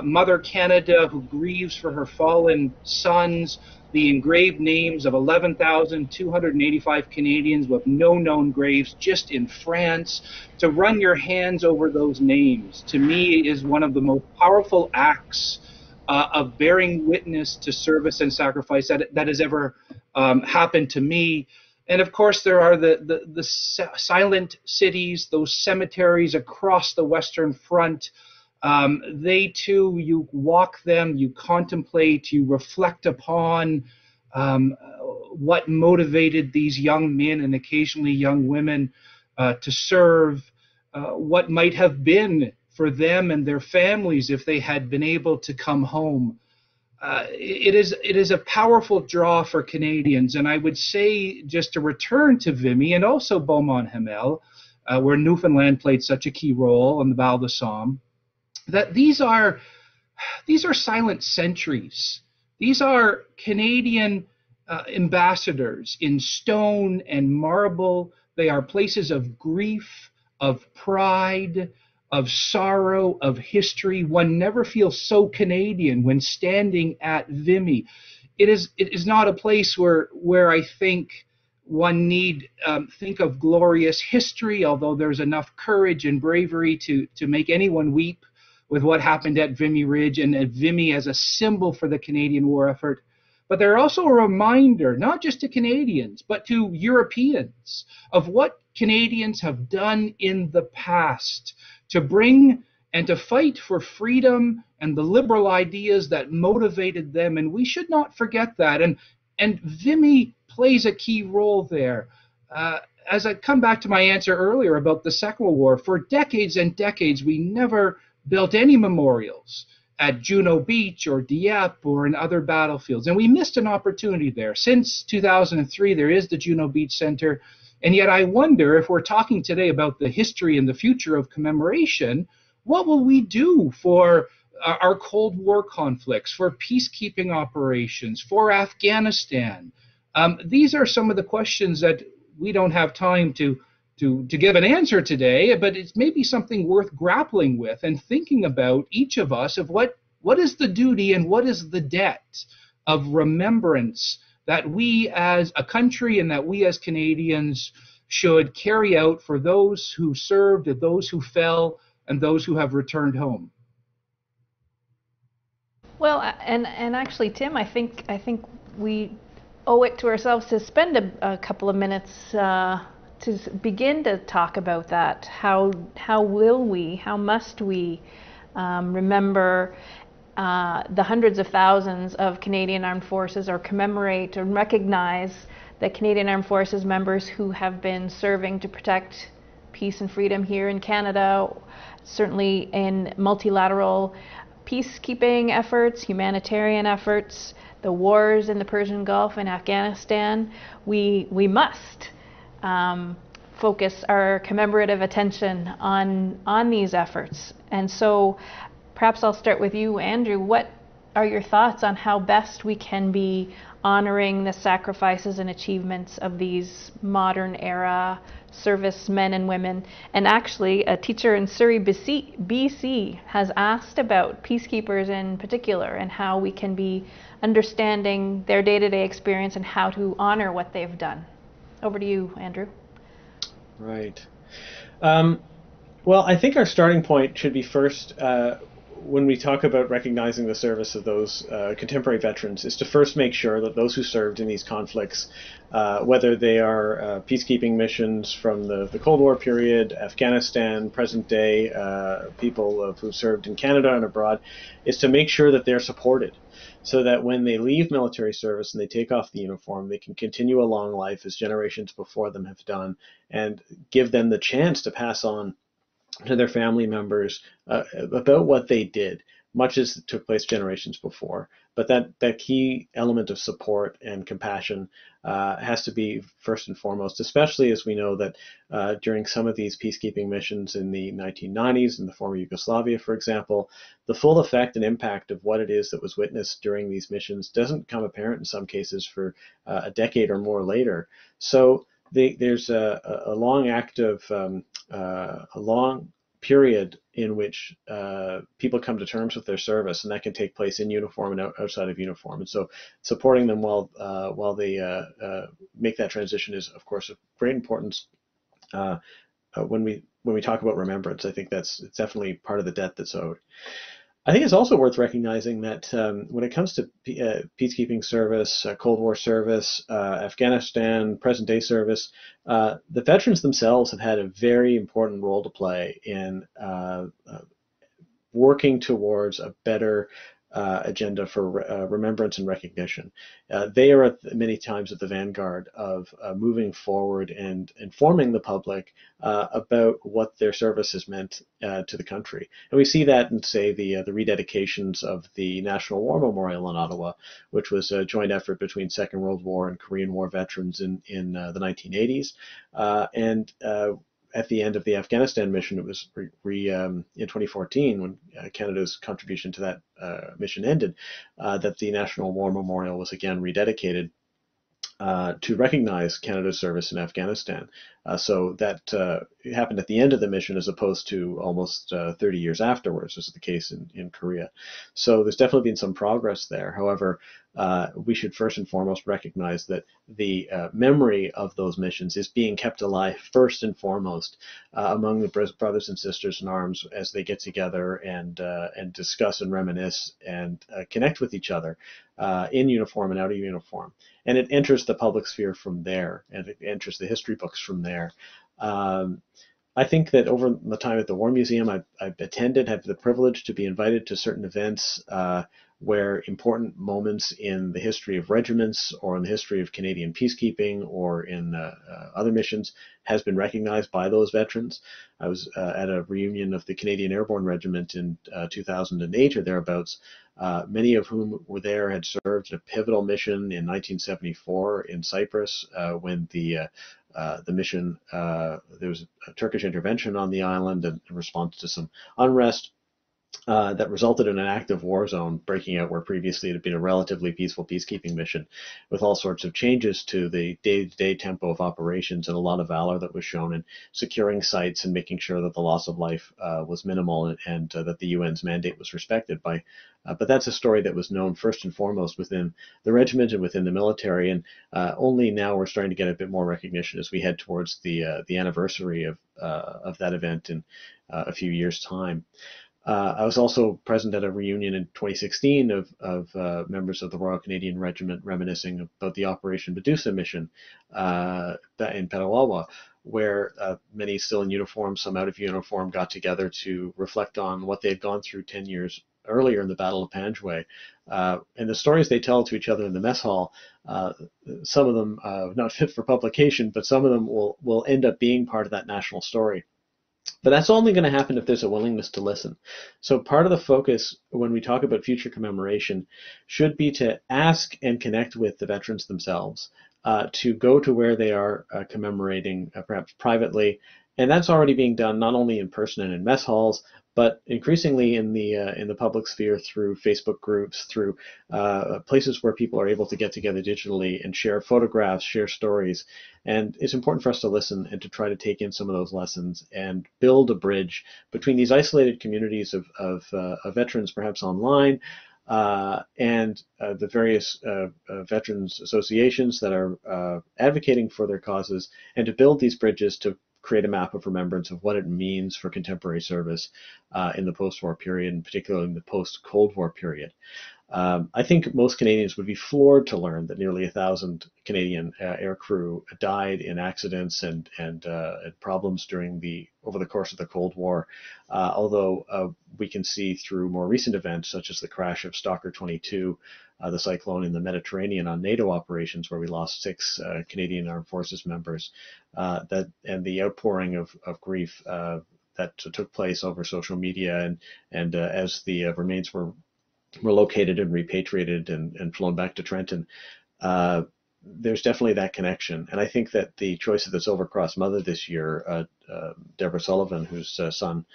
Mother Canada, who grieves for her fallen sons, the engraved names of 11,285 Canadians with no known graves just in France. To run your hands over those names, to me, is one of the most powerful acts of bearing witness to service and sacrifice that has ever happened to me. And of course, there are the silent cities, those cemeteries across the Western Front. They too, you walk them, you contemplate, you reflect upon what motivated these young men and occasionally young women to serve, what might have been for them and their families if they had been able to come home. It is a powerful draw for Canadians. And I would say, just to return to Vimy and also Beaumont-Hamel, where Newfoundland played such a key role on the Val de Somme, that these are silent sentries. These are Canadian ambassadors in stone and marble. They are places of grief, of pride, of sorrow, of history. One never feels so Canadian when standing at Vimy. It is not a place where I think one need think of glorious history, although there's enough courage and bravery to make anyone weep with what happened at Vimy Ridge and at Vimy as a symbol for the Canadian war effort. But they're also a reminder, not just to Canadians, but to Europeans, of what Canadians have done in the past to bring and to fight for freedom and the liberal ideas that motivated them. And we should not forget that. And Vimy plays a key role there. As I come back to my answer earlier about the Second World War, for decades and decades, we never built any memorials at Juno Beach or Dieppe or in other battlefields. And we missed an opportunity there. Since 2003, there is the Juno Beach Center. And yet I wonder, if we're talking today about the history and the future of commemoration, what will we do for our Cold War conflicts, for peacekeeping operations, for Afghanistan? These are some of the questions that we don't have time to give an answer today, but it's maybe something worth grappling with and thinking about, each of us, of what is the duty and what is the debt of remembrance that we as a country and that we as Canadians should carry out for those who served, and those who fell, and those who have returned home. Well, and actually, Tim, I think we owe it to ourselves to spend a couple of minutes to begin to talk about that. How must we remember the hundreds of thousands of Canadian Armed Forces, or commemorate and recognize the Canadian Armed Forces members who have been serving to protect peace and freedom here in Canada, certainly in multilateral peacekeeping efforts, humanitarian efforts, the wars in the Persian Gulf and Afghanistan. We must focus our commemorative attention on these efforts. And so perhaps I'll start with you, Andrew. What are your thoughts on how best we can be honoring the sacrifices and achievements of these modern era servicemen and women? And actually, a teacher in Surrey, BC has asked about peacekeepers in particular and how we can be understanding their day-to-day experience and how to honor what they've done. Over to you, Andrew. Right. Well, I think our starting point should be first, when we talk about recognizing the service of those contemporary veterans, is to first make sure that those who served in these conflicts, whether they are peacekeeping missions from the Cold War period, Afghanistan, present day, people who served in Canada and abroad, is to make sure that they're supported, so that when they leave military service and they take off the uniform, they can continue a long life as generations before them have done, and give them the chance to pass on to their family members about what they did, much as it took place generations before. But that key element of support and compassion has to be first and foremost, especially as we know that during some of these peacekeeping missions in the 1990s in the former Yugoslavia, for example, the full effect and impact of what it is that was witnessed during these missions doesn't become apparent in some cases for a decade or more later. So there's a long a long period in which people come to terms with their service, and that can take place in uniform and outside of uniform. And so supporting them while they make that transition is, of course, of great importance. When we talk about remembrance, I think it's definitely part of the debt that's owed. I think it's also worth recognizing that when it comes to peacekeeping service, Cold War service, Afghanistan, present-day service, the veterans themselves have had a very important role to play in working towards a better agenda for remembrance and recognition. They are many times at the vanguard of moving forward and informing the public about what their service has meant to the country. And we see that in, say, the rededications of the National War Memorial in Ottawa, which was a joint effort between Second World War and Korean War veterans in the 1980s. At the end of the Afghanistan mission, it was in 2014, when Canada's contribution to that mission ended, that the National War Memorial was again rededicated to recognize Canada's service in Afghanistan. So that it happened at the end of the mission as opposed to almost 30 years afterwards, as is the case in Korea. So there's definitely been some progress there. However, we should first and foremost recognize that the memory of those missions is being kept alive first and foremost among the brothers and sisters in arms as they get together and discuss and reminisce and connect with each other in uniform and out of uniform. And it enters the public sphere from there, and it enters the history books from there. I think that over the time at the War Museum, I've attended, had the privilege to be invited to certain events where important moments in the history of regiments or in the history of Canadian peacekeeping or in other missions has been recognized by those veterans. I was at a reunion of the Canadian Airborne Regiment in 2008 or thereabouts, many of whom were there had served a pivotal mission in 1974 in Cyprus when the mission, there was a Turkish intervention on the island in response to some unrest that resulted in an active war zone breaking out where previously it had been a relatively peaceful peacekeeping mission, with all sorts of changes to the day-to-day tempo of operations and a lot of valor that was shown in securing sites and making sure that the loss of life was minimal and that the UN's mandate was respected by. But that's a story that was known first and foremost within the regiment and within the military, and only now we're starting to get a bit more recognition as we head towards the anniversary of that event in a few years' time. I was also present at a reunion in 2016 of members of the Royal Canadian Regiment reminiscing about the Operation Medusa mission in Petawawa, where many still in uniform, some out of uniform, got together to reflect on what they had gone through 10 years earlier in the Battle of Panjwai. And the stories they tell to each other in the mess hall, some of them not fit for publication, but some of them will end up being part of that national story. But that's only going to happen if there's a willingness to listen. So part of the focus when we talk about future commemoration should be to ask and connect with the veterans themselves, to go to where they are commemorating, perhaps privately. And that's already being done not only in person and in mess halls, but increasingly in the public sphere through Facebook groups, through places where people are able to get together digitally and share photographs, share stories. And it's important for us to listen and to try to take in some of those lessons and build a bridge between these isolated communities of veterans, perhaps online, and the various veterans associations that are advocating for their causes, and to build these bridges to create a map of remembrance of what it means for contemporary service in the post-war period, and particularly in the post-Cold War period. I think most Canadians would be floored to learn that nearly 1,000 Canadian air crew died in accidents and problems over the course of the Cold War. Although we can see through more recent events, such as the crash of Stalker 22, the cyclone in the Mediterranean on NATO operations, where we lost 6 Canadian Armed Forces members, and the outpouring of grief that took place over social media, and as the remains were located and repatriated and flown back to Trenton, there's definitely that connection. And I think that the choice of the Silver Cross Mother this year, Deborah Sullivan, whose son,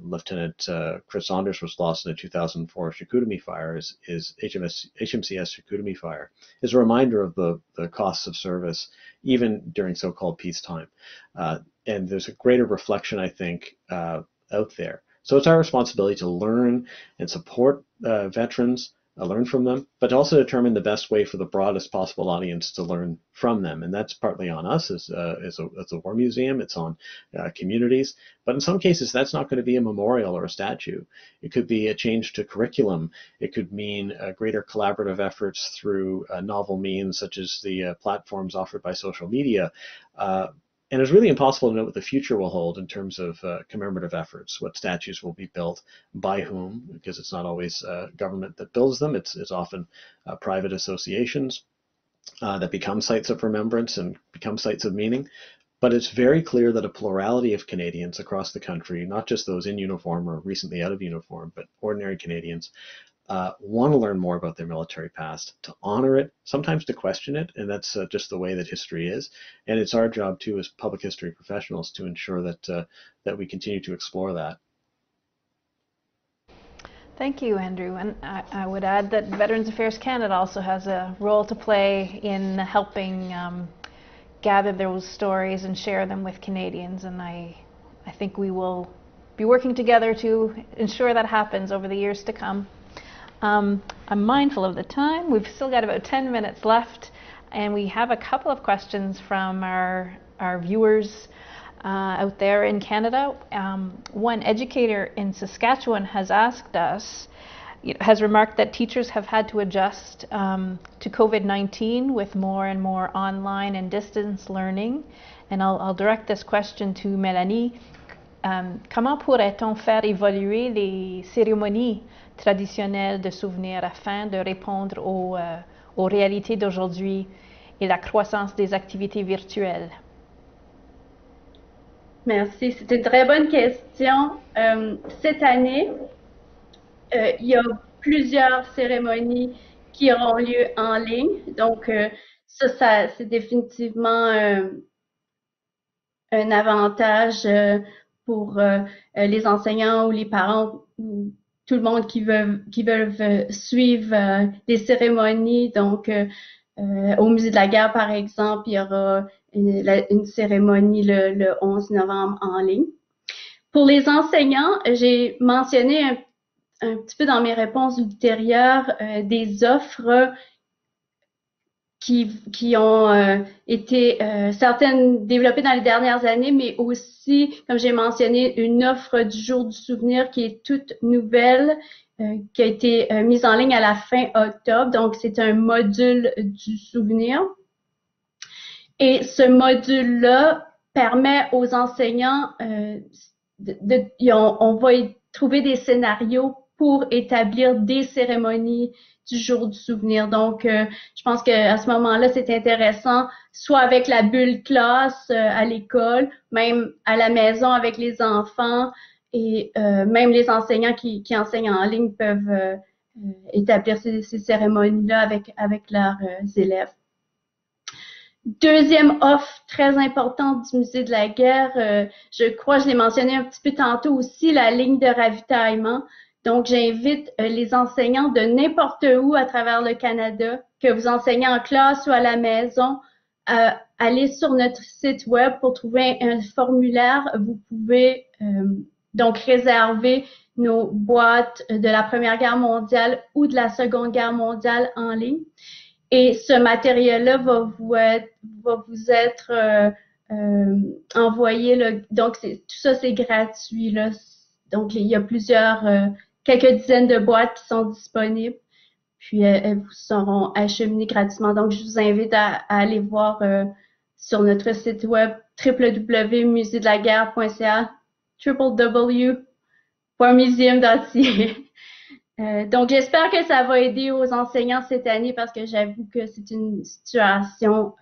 Lieutenant Chris Saunders, was lost in a 2004 Chicoutimi fire, is HMCS Chicoutimi fire, is a reminder of the costs of service, even during so-called peacetime. And there's a greater reflection, I think, out there. So it's our responsibility to learn and support veterans, learn from them, but also determine the best way for the broadest possible audience to learn from them. And that's partly on us as a war museum. It's on communities. But in some cases, that's not going to be a memorial or a statue. It could be a change to curriculum. It could mean greater collaborative efforts through novel means, such as the platforms offered by social media. And it's really impossible to know what the future will hold in terms of commemorative efforts, what statues will be built, by whom, because it's not always government that builds them. It's often private associations that become sites of remembrance and become sites of meaning. But it's very clear that a plurality of Canadians across the country, not just those in uniform or recently out of uniform, but ordinary Canadians, want to learn more about their military past, to honor it, sometimes to question it, and that's just the way that history is. And it's our job too, as public history professionals, to ensure that that we continue to explore that. Thank you, Andrew. And I would add that Veterans Affairs Canada also has a role to play in helping gather those stories and share them with Canadians, and I think we will be working together to ensure that happens over the years to come. I'm mindful of the time. We've still got about 10 minutes left, and we have a couple of questions from our viewers out there in Canada. One educator in Saskatchewan has asked us, has remarked that teachers have had to adjust to COVID-19 with more and more online and distance learning. And I'll direct this question to Mélanie. Comment pourrait-on faire évoluer les cérémonies traditionnelles de souvenirs afin de répondre aux réalités d'aujourd'hui et la croissance des activités virtuelles? Merci, c'est une très bonne question. Cette année, il y a plusieurs cérémonies qui auront lieu en ligne. Donc, ça c'est définitivement un avantage pour les enseignants ou les parents ou tout le monde qui veulent suivre les cérémonies. Donc, au Musée de la Guerre, par exemple, il y aura une cérémonie le 11 novembre en ligne. Pour les enseignants, j'ai mentionné un petit peu dans mes réponses ultérieures des offres qui ont été certaines développées dans les dernières années, mais aussi, comme j'ai mentionné, une offre du jour du souvenir qui est toute nouvelle, qui a été mise en ligne à la fin octobre. Donc, c'est un module du souvenir. Et ce module-là permet aux enseignants, on va y trouver des scénarios pour établir des cérémonies du jour du souvenir. Donc, je pense qu'à ce moment-là, c'est intéressant, soit avec la bulle classe à l'école, même à la maison avec les enfants, et même les enseignants qui enseignent en ligne peuvent établir ces cérémonies-là avec leurs élèves. Deuxième offre très importante du Musée de la Guerre, je crois que je l'ai mentionné un petit peu tantôt aussi, la ligne de ravitaillement. Donc, j'invite les enseignants de n'importe où à travers le Canada, que vous enseignez en classe ou à la maison, à aller sur notre site web pour trouver un formulaire. Vous pouvez donc réserver nos boîtes de la Première Guerre mondiale ou de la Seconde Guerre mondiale en ligne. Et ce matériel-là va vous être envoyé. Donc, tout ça, c'est gratuit. Là. Donc, il y a quelques dizaines de boîtes qui sont disponibles. Puis, elles vous seront acheminées gratuitement. Donc, je vous invite à aller voir sur notre site web www.museedelaguerre.ca, www.museum.ca. Donc, j'espère que ça va aider aux enseignants cette année parce que j'avoue que c'est une situation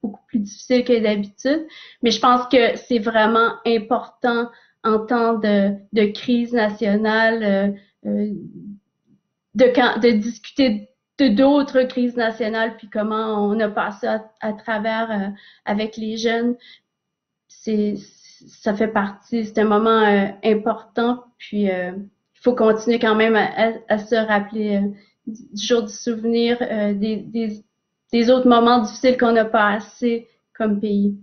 beaucoup plus difficile que d'habitude. Mais je pense que c'est vraiment important en temps de crise nationale, de discuter de d'autres crises nationales, puis comment on a passé à travers avec les jeunes. Ça fait partie, c'est un moment important, puis il faut continuer quand même à se rappeler du jour du souvenir, des autres moments difficiles qu'on a passés comme pays.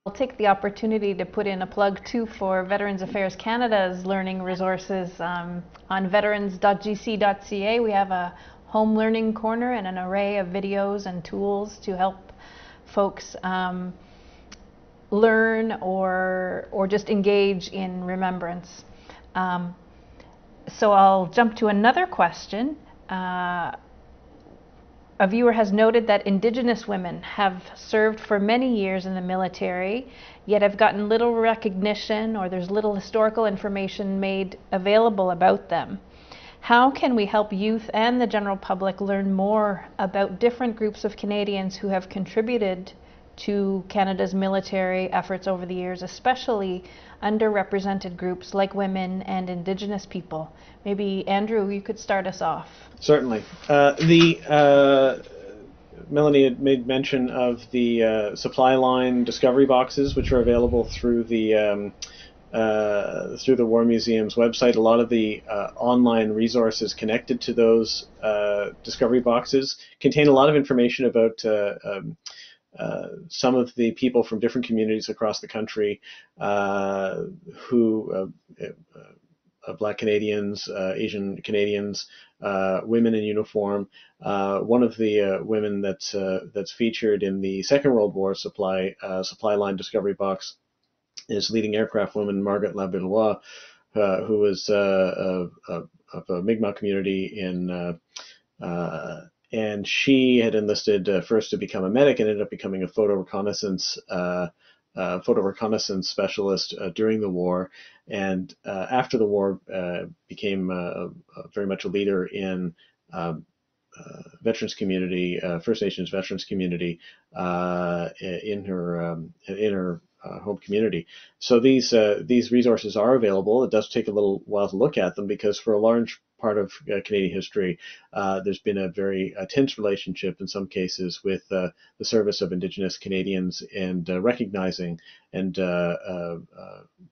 I'll take the opportunity to put in a plug too for Veterans Affairs Canada's learning resources. On veterans.gc.ca we have a home learning corner and an array of videos and tools to help folks learn or just engage in remembrance. So I'll jump to another question. A viewer has noted that Indigenous women have served for many years in the military, yet have gotten little recognition or there's little historical information made available about them. How can we help youth and the general public learn more about different groups of Canadians who have contributed to Canada's military efforts over the years, especially underrepresented groups like women and Indigenous people? Maybe, Andrew, you could start us off. Certainly. Melanie had made mention of the supply line discovery boxes, which are available through the through the War Museum's website. A lot of the online resources connected to those discovery boxes contain a lot of information about some of the people from different communities across the country who Black Canadians, Asian Canadians, women in uniform. One of the women that's featured in the Second World War supply line discovery box is leading aircraft woman Margaret Labillois, who was of a Mi'kmaq community in. And she had enlisted first to become a medic and ended up becoming a photo reconnaissance specialist during the war, and after the war became very much a leader in veterans community, First Nations veterans community in her home community. So these resources are available. It does take a little while to look at them because for a large part of Canadian history, there's been a very tense relationship in some cases with the service of Indigenous Canadians and recognizing and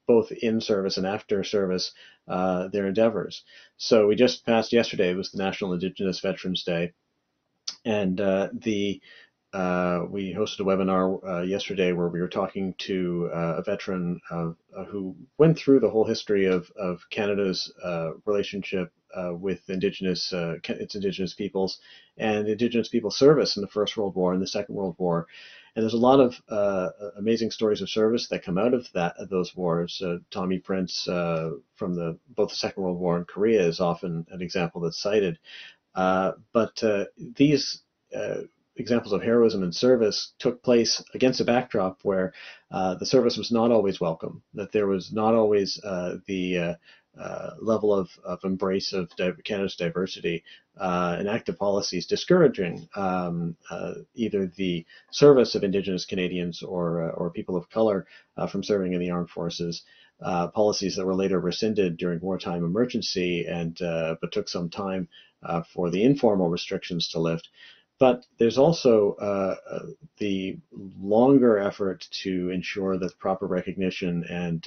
both in service and after service their endeavors. So we just passed yesterday, it was the National Indigenous Veterans Day, and we hosted a webinar yesterday where we were talking to a veteran who went through the whole history of Canada's relationship with Indigenous peoples and Indigenous people service in the First World War and the Second World War. And there's a lot of amazing stories of service that come out of those wars. Tommy Prince from both the Second World War and Korea is often an example that's cited. But these examples of heroism and service took place against a backdrop where the service was not always welcome, that there was not always the level of embrace of Canada's diversity and active policies discouraging either the service of Indigenous Canadians or people of color from serving in the armed forces. Policies that were later rescinded during wartime emergency and but took some time for the informal restrictions to lift. But there's also the longer effort to ensure that proper recognition and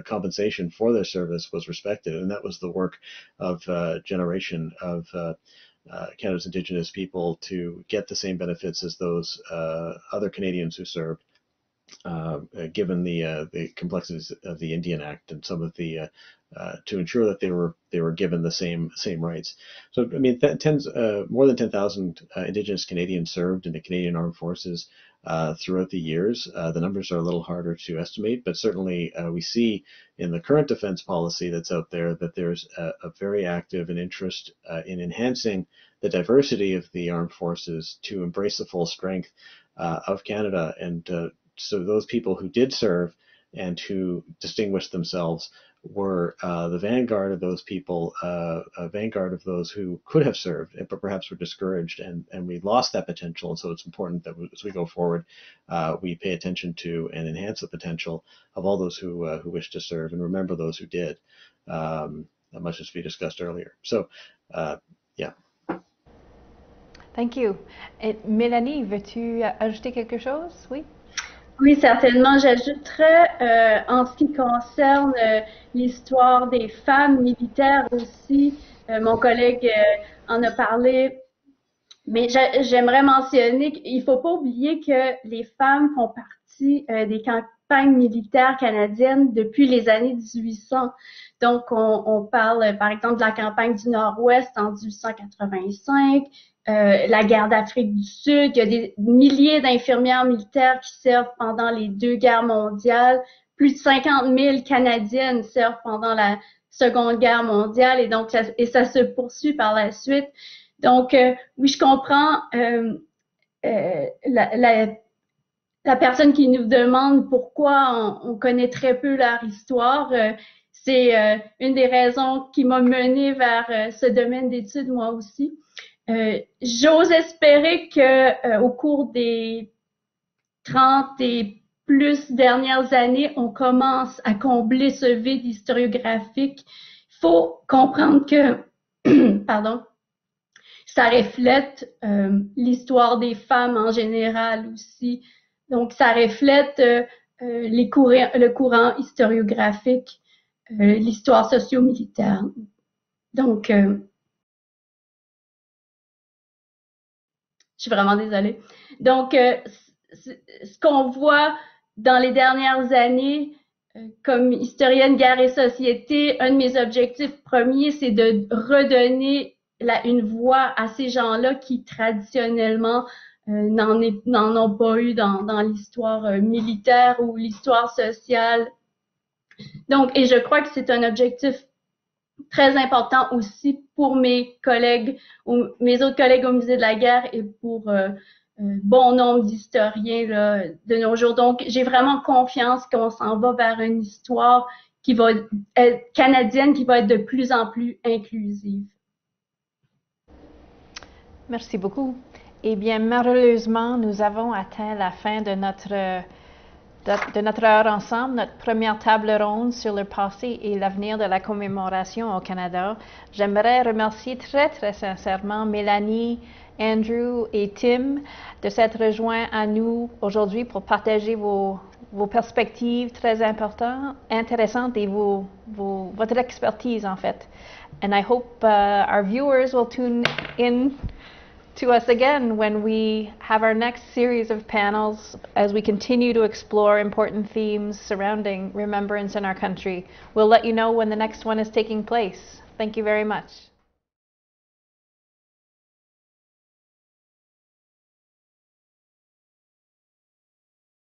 compensation for their service was respected, and that was the work of a generation of Canada's Indigenous people to get the same benefits as those other Canadians who served, given the complexities of the Indian Act and some of the to ensure that they were given the same rights. So I mean, more than 10,000 Indigenous Canadians served in the Canadian Armed Forces throughout the years. The numbers are a little harder to estimate, but certainly we see in the current defense policy that's out there that there's a very active and interest in enhancing the diversity of the armed forces to embrace the full strength of Canada. And so those people who did serve and who distinguished themselves were the vanguard of those people, a vanguard of those who could have served, but perhaps were discouraged, and we lost that potential. And so it's important that as we go forward, we pay attention to and enhance the potential of all those who wish to serve and remember those who did, much as we discussed earlier. So, yeah. Thank you. Et Mélanie, veux-tu ajouter quelque chose? Oui. Oui, certainement. J'ajouterais en ce qui concerne l'histoire des femmes militaires aussi. Mon collègue en a parlé, mais j'aimerais mentionner qu'il ne faut pas oublier que les femmes font partie des campagnes militaires canadiennes depuis les années 1800. Donc, on parle par exemple de la campagne du Nord-Ouest en 1885. La guerre d'Afrique du Sud, il y a des milliers d'infirmières militaires qui servent pendant les 2 guerres mondiales, plus de 50 000 Canadiennes servent pendant la Seconde Guerre mondiale, et donc ça se poursuit par la suite. Donc oui, je comprends la personne qui nous demande pourquoi on connaît très peu leur histoire. C'est une des raisons qui m'a menée vers ce domaine d'études moi aussi. J'ose espérer que au cours des 30 et plus dernières années, on commence à combler ce vide historiographique. Il faut comprendre que, pardon, ça reflète l'histoire des femmes en général aussi. Donc, ça reflète le courant historiographique, l'histoire socio-militaire. Donc, je suis vraiment désolée. Donc, ce qu'on voit dans les dernières années, comme historienne Guerre et société, un de mes objectifs premiers, c'est de redonner une voix à ces gens-là qui traditionnellement n'en ont pas eu dans l'histoire militaire ou l'histoire sociale. Donc, et je crois que c'est un objectif très important aussi pour mes collègues, mes autres collègues au Musée de la Guerre et pour bon nombre d'historiens de nos jours. Donc, j'ai vraiment confiance qu'on s'en va vers une histoire qui va être canadienne, qui va être de plus en plus inclusive. Merci beaucoup. Eh bien, malheureusement, nous avons atteint la fin de notre heure ensemble, notre première table ronde sur le passé et l'avenir de la commémoration au Canada. J'aimerais remercier très, très sincèrement Mélanie, Andrew et Tim de s'être rejoints à nous aujourd'hui pour partager vos perspectives très intéressantes et votre expertise en fait. And I hope our viewers will tune in to us again when we have our next series of panels as we continue to explore important themes surrounding remembrance in our country. We'll let you know when the next one is taking place. Thank you very much.